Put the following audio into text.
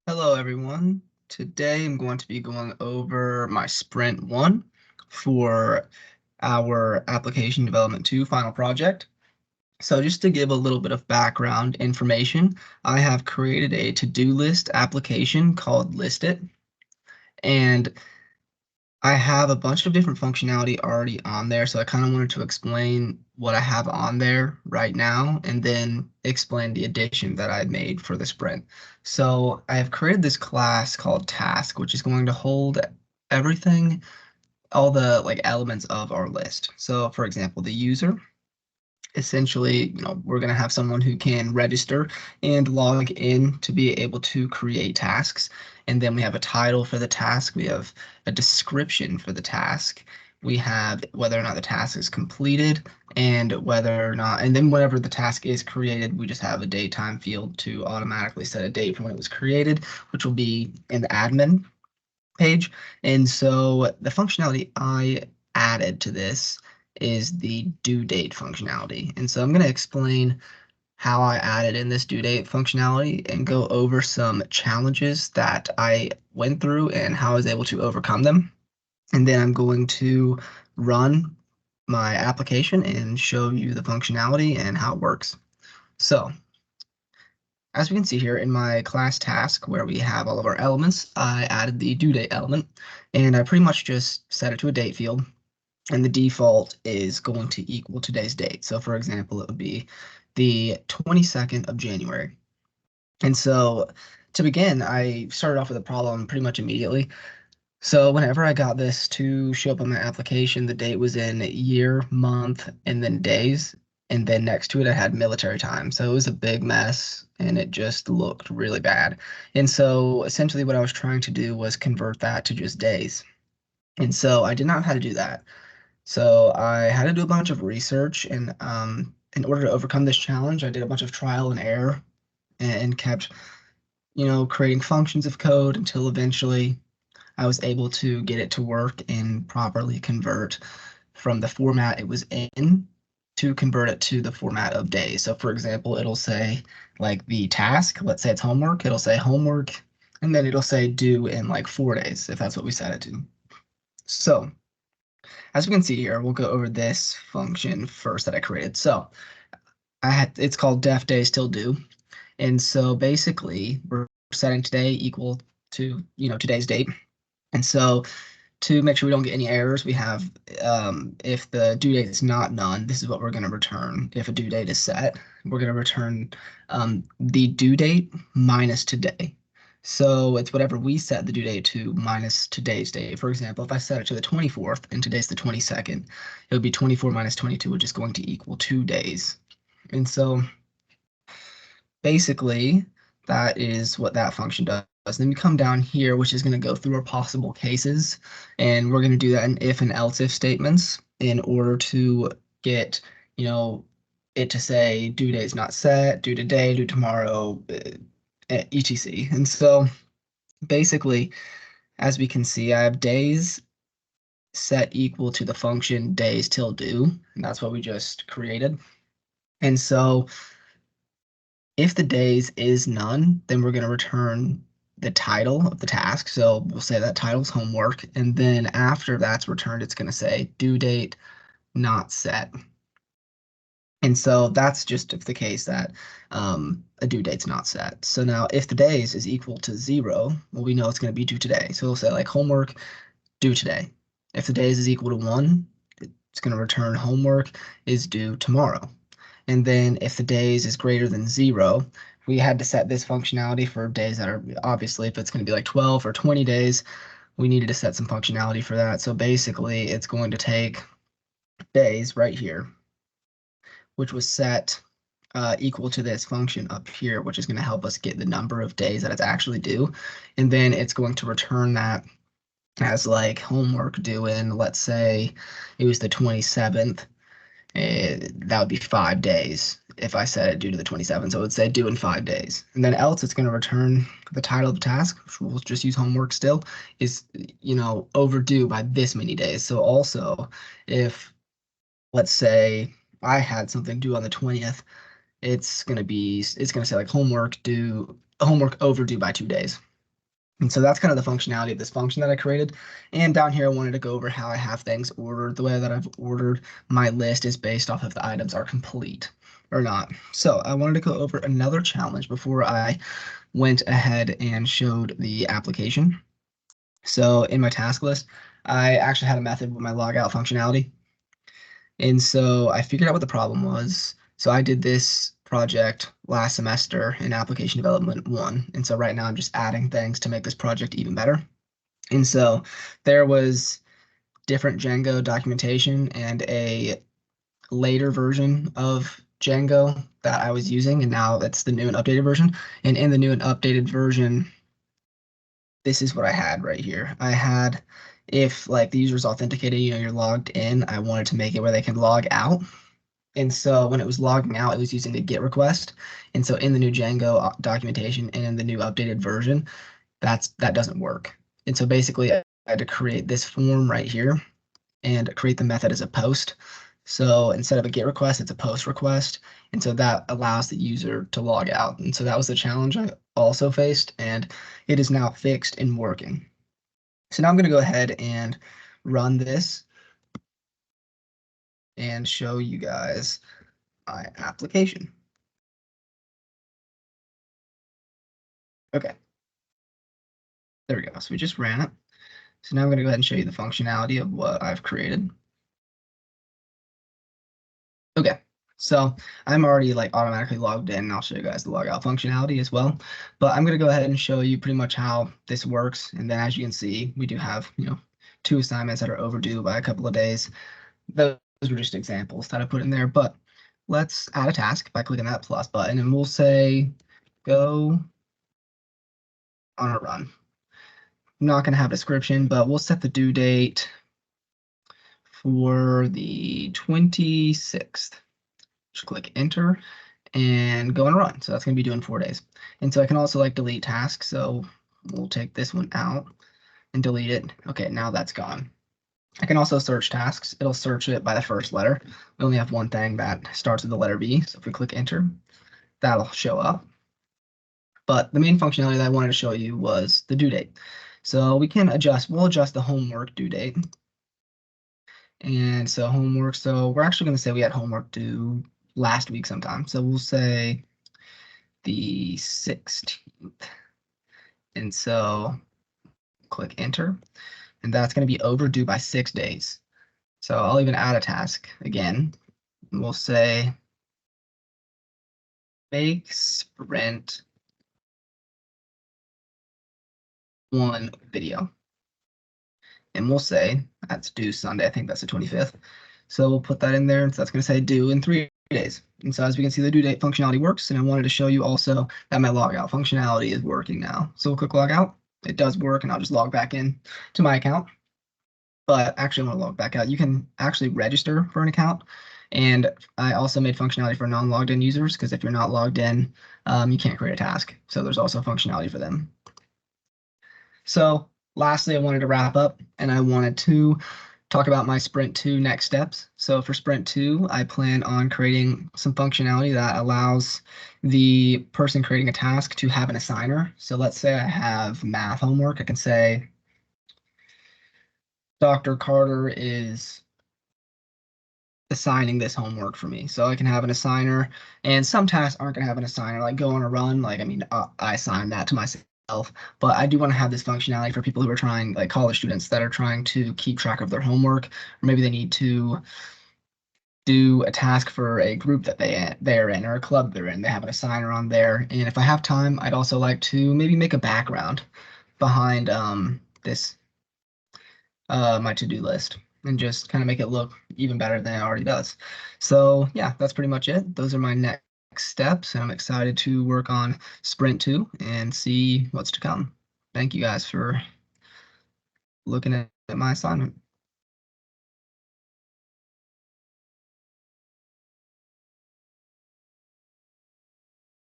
Hello, everyone. Today I'm going to be going over my Sprint 1 for our Application Development 2 final project. So just to give a little bit of background information, I have created a to-do list application called Listit, and I have a bunch of different functionality already on there, so I kind of wanted to explain what I have on there right now and then explain the addition that I made for the sprint. So I have created this class called task, which is going to hold everything, all the elements of our list. So for example, the user, essentially, we're going to have someone who can register and log in to be able to create tasks. And then we have a title for the task. We have a description for the task. We have whether or not the task is completed and whether or not, and then whenever the task is created, we just have a date time field to automatically set a date from when it was created, which will be in the admin page. And so the functionality I added to this is the due date functionality. And so I'm going to explain how I added in this due date functionality and go over some challenges that I went through and how I was able to overcome them. And then I'm going to run my application and show you the functionality and how it works. So as we can see here in my class task where we have all of our elements, I added the due date element and I pretty much just set it to a date field, and the default is going to equal today's date. So for example, it would be the 22nd of January. And so to begin, I started off with a problem pretty much immediately. So whenever I got this to show up on my application, the date was in year, month, and then days. And then next to it, I had military time. So it was a big mess and it just looked really bad. And so essentially what I was trying to do was convert that to just days. And so I did not know how to do that. So I had to do a bunch of research, and in order to overcome this challenge, I did a bunch of trial and error and kept, creating functions of code until eventually I was able to get it to work and properly convert from the format it was in to convert it to the format of days. So for example, it'll say like the task, let's say it's homework, it'll say homework, and then it'll say due in like 4 days if that's what we set it to. So as we can see here, we'll go over this function first that I created. So it's called def days till due. And so basically we're setting today equal to, today's date. And so to make sure we don't get any errors, we have if the due date is not none, this is what we're going to return. If a due date is set, we're going to return the due date minus today. So it's whatever we set the due date to minus today's date. For example, if I set it to the 24th and today's the 22nd, it would be 24 minus 22, which is going to equal 2 days. And so basically, that is what that function does. Then we come down here, which is going to go through our possible cases, and we're going to do that in if and else if statements in order to get, it to say due date is not set, due today, due tomorrow, etc. And so basically, as we can see, I have days set equal to the function days till due, and that's what we just created. And so if the days is none, then we're going to return the title of the task. So we'll say that title's homework. And then after that's returned, it's going to say due date not set. And so that's just the case that a due date's not set. So now if the days is equal to 0, well, we know it's going to be due today. So we'll say like homework due today. If the days is equal to 1, it's going to return homework is due tomorrow. And then if the days is greater than 0, we had to set this functionality for days that are obviously, if it's going to be like 12 or 20 days, we needed to set some functionality for that. So basically, it's going to take days right here, which was set equal to this function up here, which is going to help us get the number of days that it's actually due. And then it's going to return that as like homework due in, let's say it was the 27th. That would be 5 days if I set it due to the 27th. So it would say due in 5 days. And then else it's going to return the title of the task, which we'll just use homework still, is, overdue by this many days. So also if, let's say I had something due on the 20th, it's going to say like homework overdue by 2 days. And so that's kind of the functionality of this function that I created. And down here, I wanted to go over how I have things ordered. The way that I've ordered my list is based off if the items are complete or not. So I wanted to go over another challenge before I went ahead and showed the application. So in my task list, I actually had a method with my logout functionality. And so I figured out what the problem was. So I did this project last semester in application development 1. And so right now I'm just adding things to make this project even better. And so there was different Django documentation and a later version of Django that I was using, and now that's the new and updated version. And in the new and updated version, this is what I had right here. I had, if like the user's authenticated, you're logged in, I wanted to make it where they can log out. And so when it was logging out, it was using a GET request. And so in the new Django documentation and in the new updated version, that doesn't work. And so basically I had to create this form right here and create the method as a post. So instead of a GET request, it's a post request. And so that allows the user to log out. And so that was the challenge I also faced, and it is now fixed and working. So now I'm going to go ahead and run this and show you guys my application. Okay. There we go. So we just ran it. So now I'm going to go ahead and show you the functionality of what I've created. Okay, so I'm already like automatically logged in, and I'll show you guys the logout functionality as well. But I'm going to go ahead and show you pretty much how this works. And then as you can see, we do have, 2 assignments that are overdue by a couple of days. Those were just examples that I put in there. But let's add a task by clicking that plus button, and we'll say go on a run. I'm not going to have a description, but we'll set the due date for the 26th. Just click enter and go and run. So that's going to be doing 4 days. And so I can also like delete tasks. So we'll take this one out and delete it. Okay, now that's gone. I can also search tasks. It'll search it by the first letter. We only have one thing that starts with the letter B. So if we click enter, that'll show up. But the main functionality that I wanted to show you was the due date. So we'll adjust the homework due date. And so homework, so we're actually going to say we had homework due last week sometime. So we'll say the 16th. And so click enter, and that's going to be overdue by 6 days. So I'll even add a task again. We'll say make sprint 1 video. And we'll say that's due Sunday. I think that's the 25th. So we'll put that in there. So that's going to say due in 3 days. And so as we can see, the due date functionality works. And I wanted to show you also that my logout functionality is working now. So we'll click logout. It does work, and I'll just log back in to my account. But actually, I want to log back out. You can actually register for an account. And I also made functionality for non-logged in users, because if you're not logged in, you can't create a task. So there's also functionality for them. So lastly, I wanted to wrap up, and I wanted to talk about my Sprint 2 next steps. So for Sprint 2, I plan on creating some functionality that allows the person creating a task to have an assigner. So let's say I have math homework. I can say Dr. Carter is assigning this homework for me. So I can have an assigner, and some tasks aren't going to have an assigner, like go on a run. Like, I mean, I assign that to myself. But I do want to have this functionality for people who are trying, like college students that are trying to keep track of their homework, or maybe they need to do a task for a group that they're in, or a club they're in. They have an assigner on there. And if I have time, I'd also like to maybe make a background behind this my to-do list, and just kind of make it look even better than it already does. So yeah, that's pretty much it. Those are my next steps, and I'm excited to work on Sprint 2 and see what's to come. Thank you guys for looking at my assignment.